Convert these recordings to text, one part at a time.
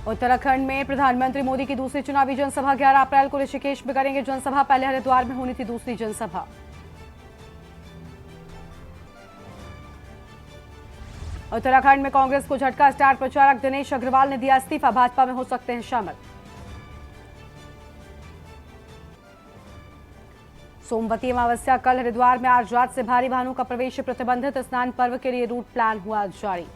उत्तराखंड में प्रधानमंत्री मोदी की दूसरी चुनावी जनसभा 11 अप्रैल को ऋषिकेश में करेंगे जनसभा। पहले हरिद्वार में होनी थी दूसरी जनसभा। उत्तराखंड में कांग्रेस को झटका, स्टार प्रचारक दिनेश अग्रवाल ने दिया इस्तीफा, भाजपा में हो सकते हैं शामिल। सोमवती अमावस्या कल, हरिद्वार में आज रात से भारी वाहनों का प्रवेश प्रतिबंधित। स्नान पर्व के लिए रूट प्लान हुआ जारी।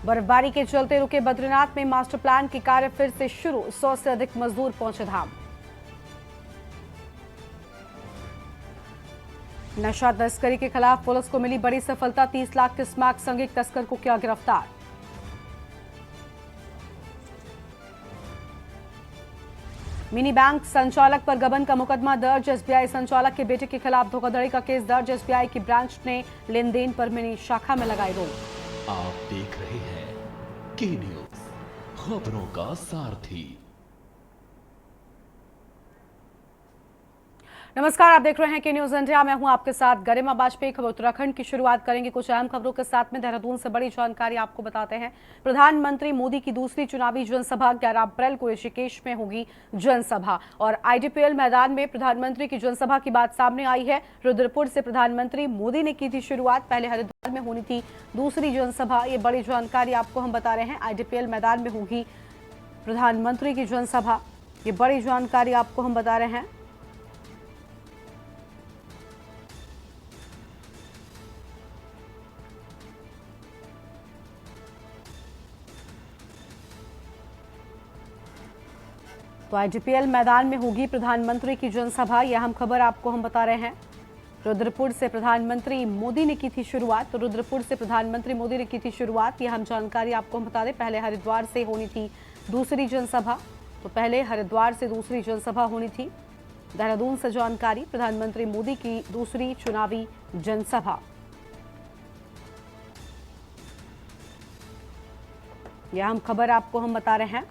बर्फबारी के चलते रुके बद्रीनाथ में मास्टर प्लान के कार्य फिर से शुरू। 100 से अधिक मजदूर पहुंचे धाम। नशा तस्करी के खिलाफ पुलिस को मिली बड़ी सफलता। 30 लाख के स्मैक संग एक तस्कर को किया गिरफ्तार। मिनी बैंक संचालक पर गबन का मुकदमा दर्ज। एसबीआई संचालक के बेटे के खिलाफ धोखाधड़ी का केस दर्ज। एसबीआई की ब्रांच ने लेन देन पर मिनी शाखा में लगाई रोक। आप देख रहे हैं के न्यूज, खबरों का सारथी। नमस्कार, आप देख रहे हैं के न्यूज इंडिया। मैं हूं आपके साथ गरिमा वाजपेयी। खबर उत्तराखंड की शुरुआत करेंगे कुछ अहम खबरों के साथ में। देहरादून से बड़ी जानकारी आपको बताते हैं। प्रधानमंत्री मोदी की दूसरी चुनावी जनसभा 11 अप्रैल को ऋषिकेश में होगी जनसभा। और आईडीपीएल मैदान में प्रधानमंत्री की जनसभा की बात सामने आई है। रुद्रपुर से प्रधानमंत्री मोदी ने की थी शुरुआत। पहले हरिद्वार में होनी थी दूसरी जनसभा। ये बड़ी जानकारी आपको हम बता रहे हैं। आईडीपीएल मैदान में होगी प्रधानमंत्री की जनसभा। ये बड़ी जानकारी आपको हम बता रहे हैं। तो आईडीपीएल मैदान में होगी प्रधानमंत्री की जनसभा। यह अहम खबर आपको हम बता रहे हैं। रुद्रपुर से प्रधानमंत्री मोदी ने की थी शुरुआत। तो रुद्रपुर से प्रधानमंत्री मोदी ने की थी शुरुआत। यह हम जानकारी आपको हम बता दें। पहले हरिद्वार से होनी थी दूसरी जनसभा। तो पहले हरिद्वार से दूसरी जनसभा होनी थी। देहरादून से जानकारी, प्रधानमंत्री मोदी की दूसरी चुनावी जनसभा। यह हम खबर आपको हम बता रहे हैं।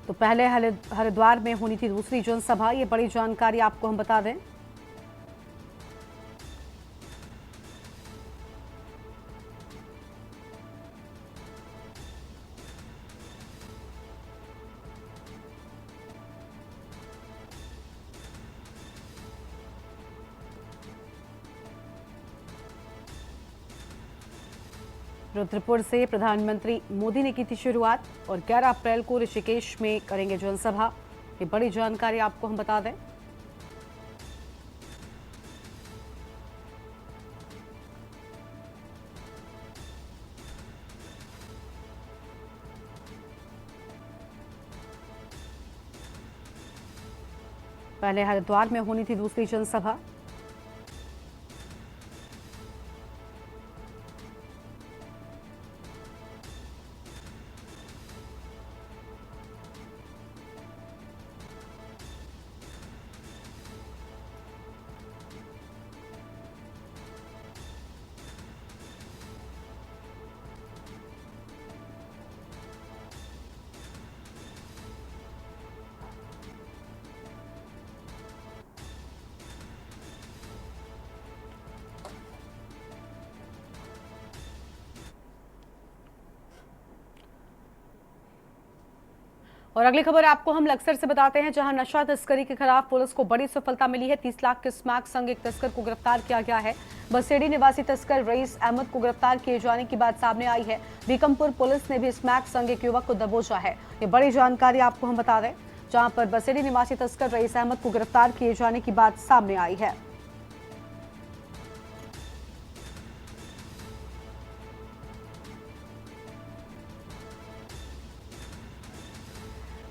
तो पहले हरिद्वार में होनी थी दूसरी जनसभा। ये बड़ी जानकारी आपको हम बता दें। रुद्रपुर से प्रधानमंत्री मोदी ने की थी शुरुआत और 11 अप्रैल को ऋषिकेश में करेंगे जनसभा। ये बड़ी जानकारी आपको हम बता दें। पहले हरिद्वार में होनी थी दूसरी जनसभा। और अगली खबर आपको हम लक्सर से बताते हैं, जहां नशा तस्करी के खिलाफ पुलिस को बड़ी सफलता मिली है। 30 लाख के स्मैक संग एक तस्कर को गिरफ्तार किया गया है। बसेड़ी निवासी तस्कर रईस अहमद को गिरफ्तार किए जाने की बात सामने आई है। बीकमपुर पुलिस ने भी स्मैक संग एक युवक को दबोचा है। ये बड़ी जानकारी आपको हम बता दें, जहां पर बसेड़ी निवासी तस्कर रईस अहमद को गिरफ्तार किए जाने की बात सामने आई है।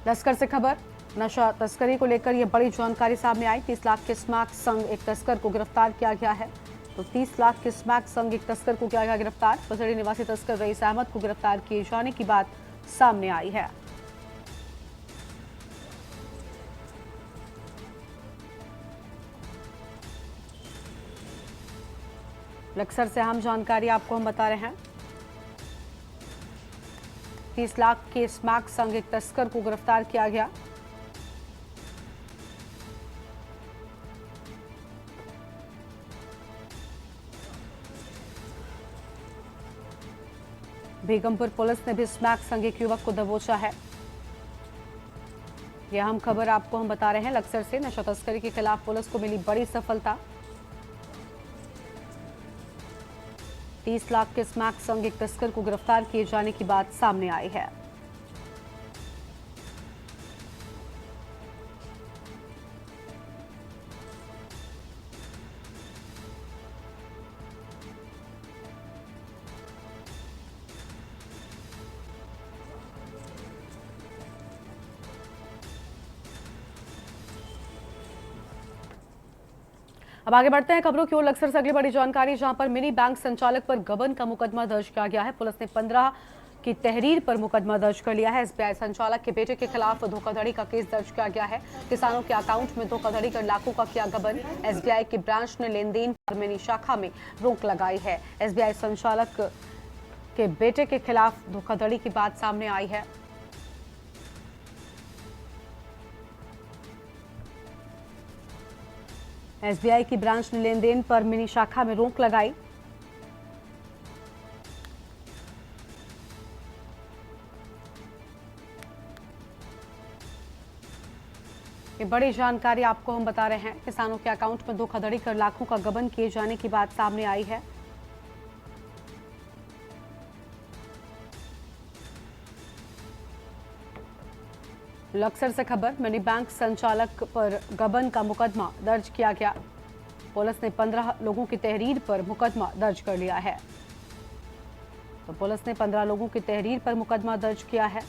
लश्कर से खबर, नशा तस्करी को लेकर यह बड़ी जानकारी सामने आई। 30 लाख के स्मैक संग एक तस्कर को गिरफ्तार किया गया है। तो 30 लाख के स्मैक संग एक तस्कर को किया गया गिरफ्तार। पसड़ी निवासी तस्कर रईस अहमद को गिरफ्तार किए जाने की बात सामने आई है। लक्सर से अहम जानकारी आपको हम बता रहे हैं। 30 लाख के स्मैक संग एक तस्कर को गिरफ्तार किया गया। बेगमपुर पुलिस ने भी स्मैक संग एक युवक को दबोचा है। यह अहम खबर आपको हम बता रहे हैं। लक्सर से नशा तस्करी के खिलाफ पुलिस को मिली बड़ी सफलता। 30 लाख के स्मैक संग एक तस्कर को गिरफ्तार किए जाने की बात सामने आई है। अब आगे बढ़ते हैं खबरों की ओर। लक्सर से अगली बड़ी जानकारी, जहां पर मिनी बैंक संचालक पर गबन का मुकदमा दर्ज किया गया है। पुलिस ने 15 की तहरीर पर मुकदमा दर्ज कर लिया है। एसबीआई संचालक के बेटे के खिलाफ धोखाधड़ी का केस दर्ज किया गया है। किसानों के अकाउंट में धोखाधड़ी कर लाखों का किया गबन। एसबीआई की ब्रांच ने लेन देन पर मिनी शाखा में रोक लगाई है। एसबीआई संचालक के बेटे के खिलाफ धोखाधड़ी की बात सामने आई है। एसबीआई की ब्रांच ने लेन देन पर मिनी शाखा में रोक लगाई। ये बड़ी जानकारी आपको हम बता रहे हैं। किसानों के अकाउंट में धोखाधड़ी कर लाखों का गबन किए जाने की बात सामने आई है। लक्सर से खबर, मिनी बैंक संचालक पर गबन का मुकदमा दर्ज किया गया। पुलिस ने 15 लोगों की तहरीर पर मुकदमा दर्ज कर लिया है। तो पुलिस ने 15 लोगों की तहरीर पर मुकदमा दर्ज किया है।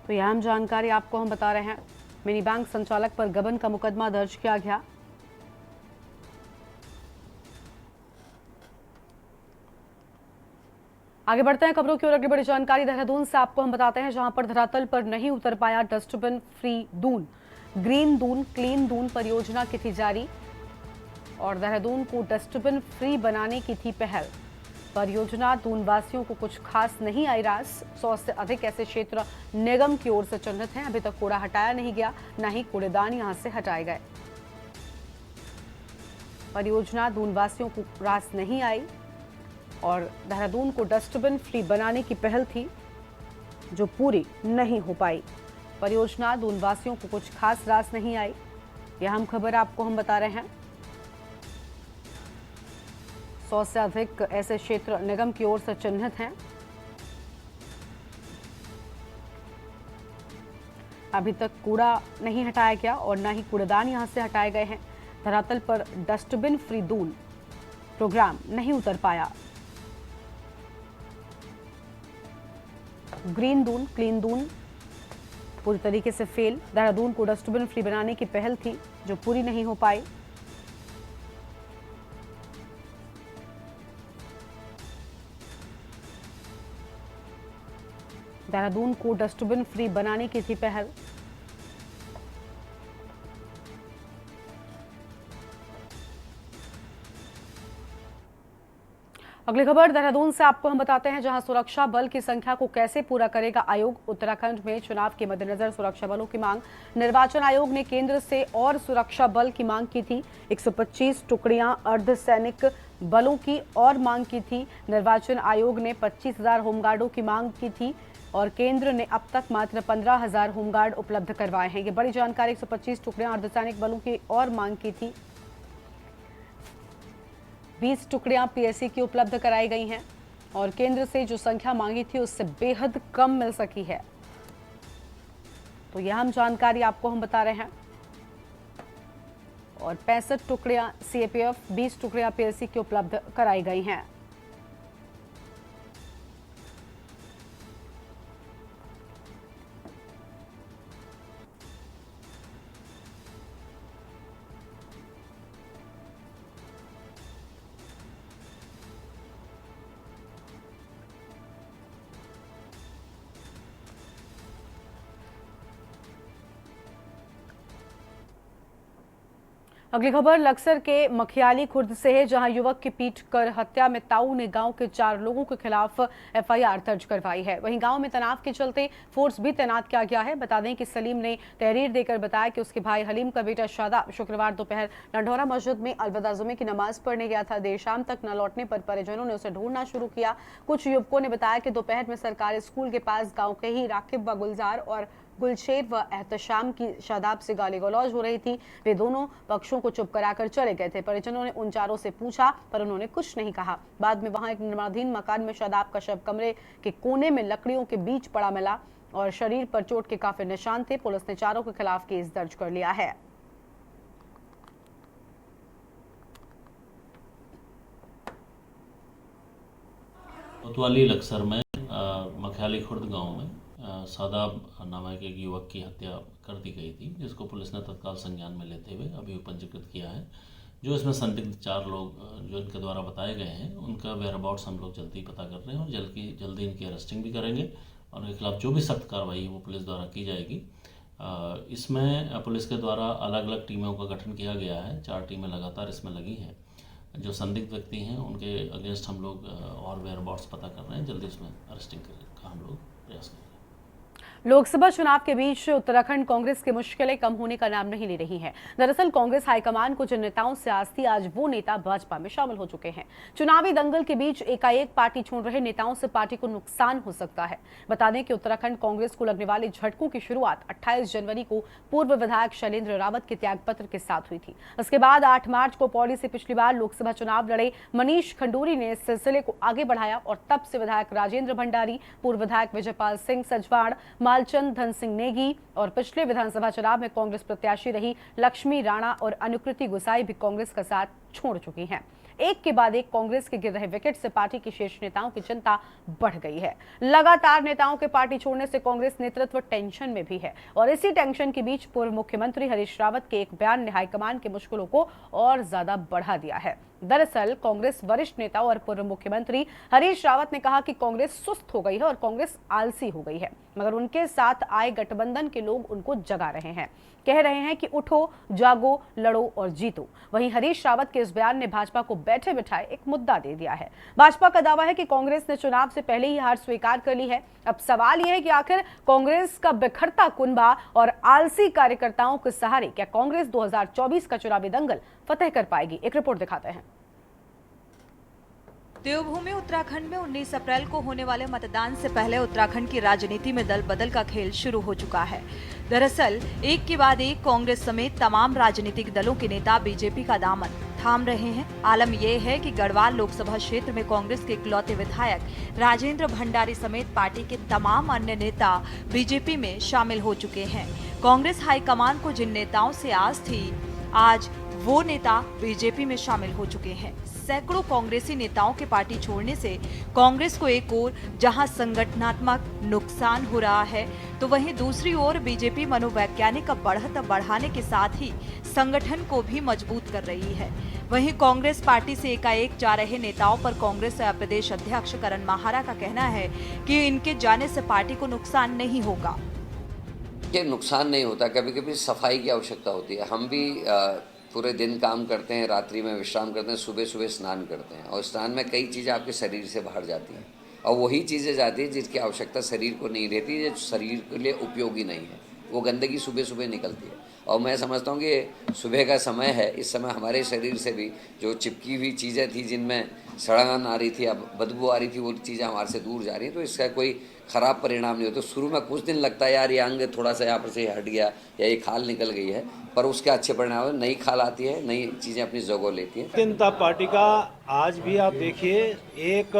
तो यह अहम जानकारी आपको हम बता रहे हैं। मिनी बैंक संचालक पर गबन का मुकदमा दर्ज किया गया। आगे बढ़ते हैं खबरों की ओर। अगली बड़ी जानकारी देहरादून से आपको हम बताते हैं, जहां पर धरातल पर नहीं उतर पाया dustbin free Doon. Green Doon clean Doon परियोजना की थी जारी और देहरादून को डस्टबिन फ्री बनाने की थी पहल। परियोजना दून वासियों को कुछ खास नहीं आई रास। 100 से अधिक ऐसे क्षेत्र निगम की ओर से चिन्हित हैं। अभी तक कूड़ा हटाया नहीं गया, न ही कूड़ेदान यहां से हटाए गए। परियोजना दून वासियों को रास नहीं आई और देहरादून को डस्टबिन फ्री बनाने की पहल थी जो पूरी नहीं हो पाई। परियोजना दून वासियों को कुछ खास रास नहीं आई। यह हम खबर आपको हम बता रहे हैं। 100 से अधिक ऐसे क्षेत्र निगम की ओर से चिन्हित हैं। अभी तक कूड़ा नहीं हटाया गया और न ही कूड़ेदान यहां से हटाए गए हैं। धरातल पर डस्टबिन फ्री दून प्रोग्राम नहीं उतर पाया। ग्रीन दून क्लीन दून पूरी तरीके से फेल। देहरादून को डस्टबिन फ्री बनाने की पहल थी जो पूरी नहीं हो पाई। देहरादून को डस्टबिन फ्री बनाने की थी पहल। अगली खबर देहरादून से आपको हम बताते हैं, जहां सुरक्षा बल की संख्या को कैसे पूरा करेगा आयोग। उत्तराखंड में चुनाव के मद्देनजर सुरक्षा बलों की मांग। निर्वाचन आयोग ने केंद्र से और सुरक्षा बल की मांग की थी। 125 टुकड़ियां अर्धसैनिक बलों की और मांग की थी। निर्वाचन आयोग ने 25,000 होमगार्डों की मांग की थी और केंद्र ने अब तक मात्र 15,000 होमगार्ड उपलब्ध करवाए हैं। ये बड़ी जानकारी। 125 टुकड़ियां अर्धसैनिक बलों की और मांग की थी। 20 टुकड़ियां पीएससी की उपलब्ध कराई गई हैं और केंद्र से जो संख्या मांगी थी उससे बेहद कम मिल सकी है। तो यह हम जानकारी आपको हम बता रहे हैं। और 65 टुकड़ियां सीएपीएफ, 20 टुकड़ियां पीएलसी की उपलब्ध कराई गई हैं। अगली खबर लक्सर के मखियाली खुर्द से है, जहां युवक की पीट कर हत्या में ताऊ ने गांव के 4 लोगों के खिलाफ एफआईआर दर्ज करवाई है। वहीं गांव में तनाव के चलते फोर्स भी तैनात किया गया है। बता दें कि सलीम ने तहरीर देकर बताया कि उसके भाई हलीम का बेटा शादाब शुक्रवार दोपहर लंढौरा मस्जिद में अलविदा जुमे की नमाज पढ़ने गया था। देर शाम तक न लौटने पर परिजनों ने उसे ढूंढना शुरू किया। कुछ युवकों ने बताया कि दोपहर में सरकारी स्कूल के पास गाँव के ही राकिब व गुलजार और गुलशेर व एहतशाम की शादाब से गाली गलौज हो रही थी। वे दोनों पक्षों को चुप कराकर चले गए थे। परिजनों ने उन चारों से पूछा पर उन्होंने कुछ नहीं कहा। बाद में वहां एक निर्माणाधीन मकान में शादाब का शव कमरे के कोने में लकड़ियों के बीच पड़ा मिला और शरीर पर चोट के काफी निशान थे। पुलिस ने चारों के खिलाफ केस दर्ज कर लिया है। कोतवाली लक्सर में मखियाली खुर्द गांव में शादाब नामक एक युवक की हत्या कर दी गई थी, जिसको पुलिस ने तत्काल संज्ञान में लेते हुए अभी पंजीकृत किया है। जो इसमें संदिग्ध 4 लोग जो इनके द्वारा बताए गए हैं, उनका वेयरअबाउट्स हम लोग जल्दी पता कर रहे हैं और जल्दी इनकी अरेस्टिंग भी करेंगे और इनके खिलाफ जो भी सख्त कार्रवाई है वो पुलिस द्वारा की जाएगी। इसमें पुलिस के द्वारा अलग अलग टीमों का गठन किया गया है। 4 टीमें लगातार इसमें लगी हैं। जो संदिग्ध व्यक्ति हैं उनके अगेंस्ट हम लोग और वेयरअबाउट्स पता कर रहे हैं। जल्दी इसमें अरेस्टिंग का हम लोग प्रयास करेंगे। लोकसभा चुनाव के बीच उत्तराखंड कांग्रेस की मुश्किलें कम होने का नाम नहीं ले रही हैं। दरअसल कांग्रेस हाईकमान को जिन नेताओं से आस थी, आज वो नेता भाजपा में शामिल हो चुके हैं। चुनावी दंगल के बीच एकाएक पार्टी छोड़ रहे नेताओं से पार्टी को नुकसान हो सकता है। बता दें कि उत्तराखंड कांग्रेस को लगने वाले झटकों की शुरुआत 28 जनवरी को पूर्व विधायक शैलेंद्र रावत के त्यागपत्र के साथ हुई थी। उसके बाद 8 मार्च को पौड़ी से पिछली बार लोकसभा चुनाव लड़े मनीष खंडूरी ने इस सिलसिले को आगे बढ़ाया और तब से विधायक राजेंद्र भंडारी, पूर्व विधायक विजयपाल सिंह सजवाड़, मालचंद धन सिंह नेगी और पिछले विधानसभा चुनाव में कांग्रेस प्रत्याशी रही लक्ष्मी राणा और अनुकृति गुसाई भी कांग्रेस का साथ छोड़ चुकी हैं। एक के बाद एक कांग्रेस के गिर रहे विकेट से पार्टी के शीर्ष नेताओं की चिंता बढ़ गई है। लगातार नेताओं के पार्टी छोड़ने से कांग्रेस नेतृत्व टेंशन में भी है और इसी टेंशन के बीच पूर्व मुख्यमंत्री हरीश रावत के एक बयान ने हाईकमान की मुश्किलों को और ज्यादा बढ़ा दिया है। दरअसल कांग्रेस वरिष्ठ नेता और पूर्व मुख्यमंत्री हरीश रावत ने कहा कि कांग्रेस सुस्त हो गई है और कांग्रेस आलसी हो गई है, मगर उनके साथ आए गठबंधन के लोग उनको जगा रहे हैं, कह रहे हैं कि उठो, जागो, लड़ो और जीतो। वहीं हरीश रावत के इस बयान ने भाजपा को बैठे बिठाए एक मुद्दा दे दिया है। भाजपा का दावा है कि कांग्रेस ने चुनाव से पहले ही हार स्वीकार कर ली है। अब सवाल यह है कि आखिर कांग्रेस का बिखरता कुनबा और आलसी कार्यकर्ताओं के सहारे क्या कांग्रेस 2024 का चुनावी दंगल फतेह कर पाएगी? एक रिपोर्ट दिखाते हैं। देवभूमि उत्तराखंड में 19 अप्रैल को होने वाले मतदान से पहले उत्तराखंड की राजनीति में दल बदल का खेल शुरू हो चुका है। दरअसल एक के बाद एक कांग्रेस समेत तमाम राजनीतिक दलों के नेता बीजेपी का दामन थाम रहे हैं। आलम यह है कि गढ़वाल लोकसभा क्षेत्र में कांग्रेस के इकलौते विधायक राजेंद्र भंडारी समेत पार्टी के तमाम अन्य नेता बीजेपी में शामिल हो चुके हैं। कांग्रेस हाईकमान को जिन नेताओं से आस थी, आज वो नेता बीजेपी में शामिल हो चुके हैं। सैकड़ों कांग्रेसी नेताओं के पार्टी छोड़ने से कांग्रेस को एक ओर जहां संगठनात्मक नुकसान हो रहा है, तो वहीं दूसरी ओर बीजेपी मनोवैज्ञानिक बढ़ाने के साथ ही संगठन को भी मजबूत कर रही है। वहीं कांग्रेस पार्टी से एकाएक जा रहे नेताओं पर कांग्रेस प्रदेश अध्यक्ष करण माहारा का कहना है कि इनके जाने से पार्टी को नुकसान नहीं होगा। ये नुकसान नहीं होता, कभी कभी सफाई की आवश्यकता होती है। हम भी पूरे दिन काम करते हैं, रात्रि में विश्राम करते हैं, सुबह सुबह स्नान करते हैं और स्नान में कई चीज़ें आपके शरीर से बाहर जाती हैं और वही चीज़ें जाती हैं जिसकी आवश्यकता शरीर को नहीं रहती, जो शरीर के लिए उपयोगी नहीं है, वो गंदगी सुबह सुबह निकलती है। और मैं समझता हूँ कि सुबह का समय है, इस समय हमारे शरीर से भी जो चिपकी हुई चीज़ें थी जिनमें सड़न आ रही थी, अब बदबू आ रही थी, वो चीज़ें हमारे से दूर जा रही हैं, तो इसका कोई ख़राब परिणाम नहीं होता। तो शुरू में कुछ दिन लगता है यार ये अंग थोड़ा सा यहाँ पर से हट गया या ये खाल निकल गई है, पर उसके अच्छे परिणाम है, नई खाल आती है, नई चीज़ें अपनी जगह लेती हैं। भारतीय जनता पार्टी का आज भी आप देखिए एक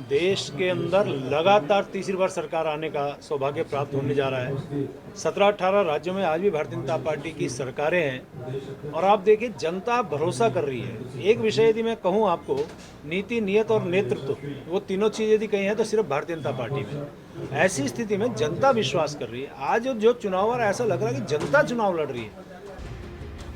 देश के अंदर लगातार तीसरी बार सरकार आने का सौभाग्य प्राप्त होने जा रहा है। 17-18 राज्यों में आज भी भारतीय जनता पार्टी की सरकारें हैं और आप देखिए जनता भरोसा कर रही है। एक विषय यदि मैं कहूँ आपको, नीति, नियत और नेतृत्व, वो तीनों चीज़ यदि कही हैं तो सिर्फ भारतीय जनता पार्टी में। ऐसी स्थिति में जनता विश्वास कर रही है। आज जो चुनाव आ रहा है ऐसा लग रहा है कि जनता चुनाव लड़ रही है।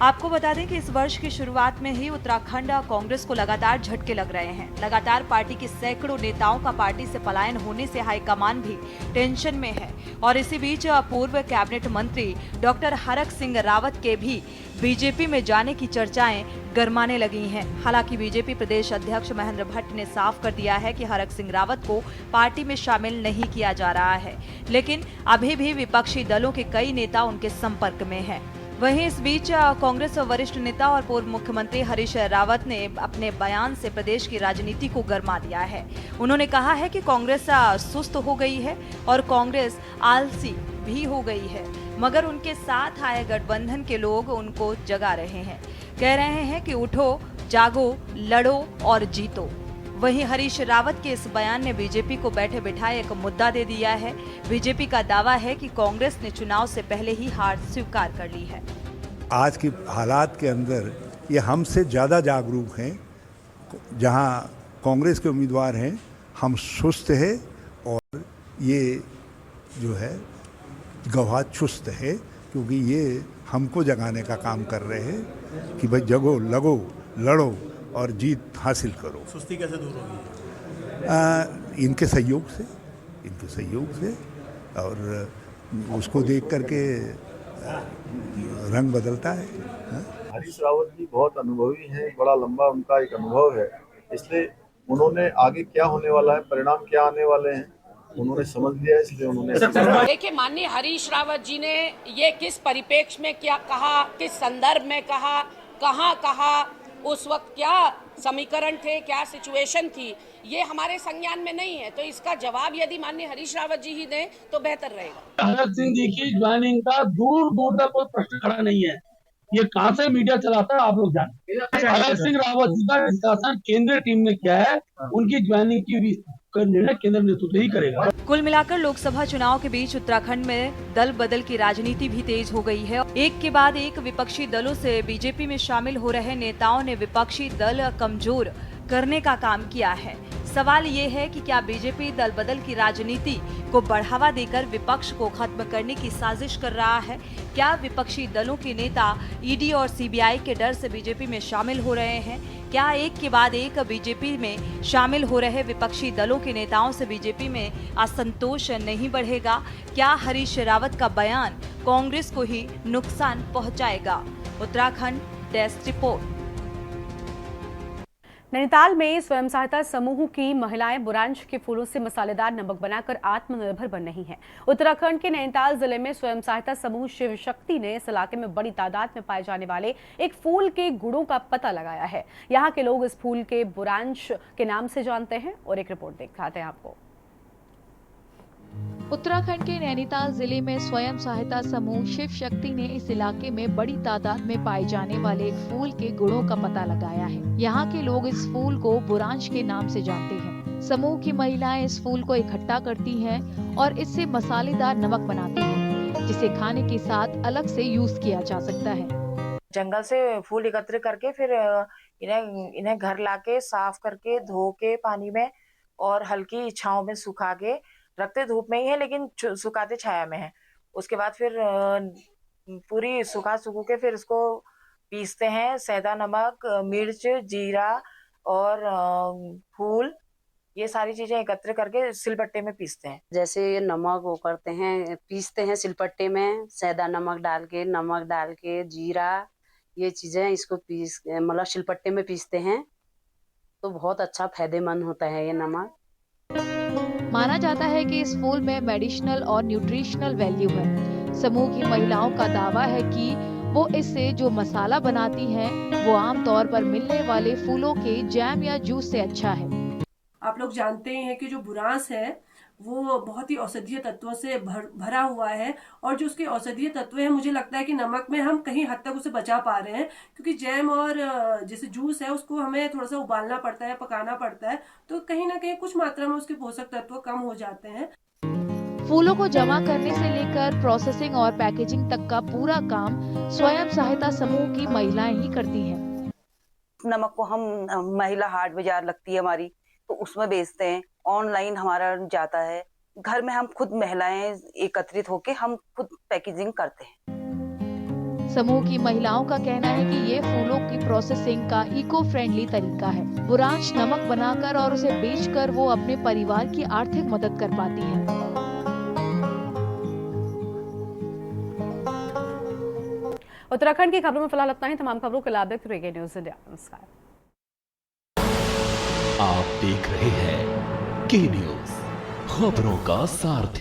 आपको बता दें कि इस वर्ष की शुरुआत में ही उत्तराखंड कांग्रेस को लगातार झटके लग रहे हैं। लगातार पार्टी के सैकड़ों नेताओं का पार्टी से पलायन होने से हाईकमान भी टेंशन में है और इसी बीच पूर्व कैबिनेट मंत्री डॉक्टर हरक सिंह रावत के भी बीजेपी में जाने की चर्चाएं गरमाने लगी हैं। हालांकि बीजेपी प्रदेश अध्यक्ष महेंद्र भट्ट ने साफ कर दिया है कि हरक सिंह रावत को पार्टी में शामिल नहीं किया जा रहा है, लेकिन अभी भी विपक्षी दलों के कई नेता उनके संपर्क में हैं। वहीं इस बीच कांग्रेस वरिष्ठ नेता और पूर्व मुख्यमंत्री हरीश रावत ने अपने बयान से प्रदेश की राजनीति को गरमा दिया है। उन्होंने कहा है कि कांग्रेस सुस्त हो गई है और कांग्रेस आलसी भी हो गई है, मगर उनके साथ आए गठबंधन के लोग उनको जगा रहे हैं। कह रहे हैं कि उठो, जागो, लड़ो और जीतो। वहीं हरीश रावत के इस बयान ने बीजेपी को बैठे बिठाए एक मुद्दा दे दिया है। बीजेपी का दावा है कि कांग्रेस ने चुनाव से पहले ही हार स्वीकार कर ली है। आज की हालात के अंदर ये हमसे ज़्यादा जागरूक हैं। जहां कांग्रेस के उम्मीदवार हैं, हम सुस्त हैं और ये जो है गवाह चुस्त है, क्योंकि ये हमको जगाने का काम कर रहे हैं कि भाई जगो, लगो, लड़ो और जीत हासिल करो। सुस्ती कैसे दूर होगी? इनके सहयोग से और उसको देख करके रंग बदलता है। हरीश रावत जी बहुत अनुभवी हैं, बड़ा लंबा उनका एक अनुभव है, इसलिए उन्होंने आगे क्या होने वाला है, परिणाम क्या आने वाले हैं, उन्होंने समझ लिया, इसलिए उन्होंने। देखिए, माननीय हरीश रावत जी ने ये किस परिप्रेक्ष्य में क्या कहा, किस संदर्भ में कहा, कहाँ कहा, उस वक्त क्या समीकरण थे, क्या सिचुएशन थी, ये हमारे संज्ञान में नहीं है। तो इसका जवाब यदि माननीय हरीश रावत जी ही दें तो बेहतर रहेगा। हरक सिंह जी की ज्वाइनिंग का दूर दूर तक कोई प्रश्न खड़ा नहीं है। ये कहां से मीडिया चलाता है आप लोग जानते हैं। हरक सिंह रावत जी का डिस्कशन केंद्रीय टीम ने किया है, उनकी ज्वाइनिंग की निर्णय केंद्र नेतृत्व ही करेगा। कुल मिलाकर लोकसभा चुनाव के बीच उत्तराखंड में दल बदल की राजनीति भी तेज हो गई है। एक के बाद एक विपक्षी दलों से बीजेपी में शामिल हो रहे नेताओं ने विपक्षी दल कमजोर करने का काम किया है। सवाल ये है कि क्या बीजेपी दल बदल की राजनीति को बढ़ावा देकर विपक्ष को खत्म करने की साजिश कर रहा है? क्या विपक्षी दलों के नेता ईडी और सीबीआई के डर से बीजेपी में शामिल हो रहे हैं? क्या एक के बाद एक बीजेपी में शामिल हो रहे विपक्षी दलों के नेताओं से बीजेपी में असंतोष नहीं बढ़ेगा? क्या हरीश रावत का बयान कांग्रेस को ही नुकसान पहुंचाएगा? Uttarakhand desk report. नैनीताल में स्वयं सहायता समूह की महिलाएं बुरांश के फूलों से मसालेदार नमक बनाकर आत्मनिर्भर बन रही हैं। उत्तराखंड के नैनीताल जिले में स्वयं सहायता समूह शिव शक्ति ने इस इलाके में बड़ी तादाद में पाए जाने वाले एक फूल के गुणों का पता लगाया है। यहाँ के लोग इस फूल के बुरांश के नाम से जानते हैं और एक रिपोर्ट दिखाते हैं आपको। उत्तराखंड के नैनीताल जिले में स्वयं सहायता समूह शिव शक्ति ने इस इलाके में बड़ी तादाद में पाए जाने वाले एक फूल के गुणों का पता लगाया है। यहाँ के लोग इस फूल को बुरांश के नाम से जानते हैं। समूह की महिलाएं इस फूल को इकट्ठा करती हैं और इससे मसालेदार नमक बनाती हैं, जिसे खाने के साथ अलग से यूज किया जा सकता है। जंगल से फूल एकत्र करके फिर इन्हें घर लाके साफ करके धो के पानी में और हल्की छांव में सुखा के रखते, धूप में ही है लेकिन सुखाते छाया में है। उसके बाद फिर पूरी सुखा के फिर इसको पीसते हैं। सैदा नमक, मिर्च, जीरा और फूल, ये सारी चीजें एकत्र करके सिलबट्टे में पीसते हैं। जैसे ये नमक वो करते हैं, पीसते हैं सिलपट्टे में, सैदा नमक डाल के जीरा, ये चीजें इसको पीस मतलब सिलपट्टे में पीसते हैं, तो बहुत अच्छा फायदेमंद होता है ये नमक। माना जाता है कि इस फूल में मेडिसिनल और न्यूट्रिशनल वैल्यू है। समूह की महिलाओं का दावा है कि वो इससे जो मसाला बनाती हैं वो आमतौर पर मिलने वाले फूलों के जैम या जूस से अच्छा है। आप लोग जानते ही हैं कि जो बुरांस है वो बहुत ही औषधीय तत्वों से भरा हुआ है, और जो उसके औषधीय तत्व है मुझे लगता है कि नमक में हम कहीं हद तक उसे बचा पा रहे हैं, क्योंकि जैम और जैसे जूस है उसको हमें थोड़ा सा उबालना पड़ता है, पकाना पड़ता है, तो कहीं ना कहीं कुछ मात्रा में उसके पोषक तत्व कम हो जाते हैं। फूलों को जमा करने से लेकर प्रोसेसिंग और पैकेजिंग तक का पूरा काम स्वयं सहायता समूह की महिलाएं ही करती हैं। नमक को हम महिला हाट बाजार लगती है हमारी, तो उसमें बेचते हैं। ऑनलाइन हमारा जाता है, घर में हम खुद महिलाएं एकत्रित होके हम खुद पैकेजिंग करते हैं। समूह की महिलाओं का कहना है कि ये फूलों की प्रोसेसिंग का इको फ्रेंडली तरीका है। बुरांश नमक बनाकर और उसे बेचकर वो अपने परिवार की आर्थिक मदद कर पाती हैं। उत्तराखंड की खबरों में फिलहाल इतना ही। तमाम खबरों के लिए आप देखते रहिए न्यूज़ इंडिया। नमस्कार। आप देख रहे हैं के न्यूज़, खबरों का सारथी।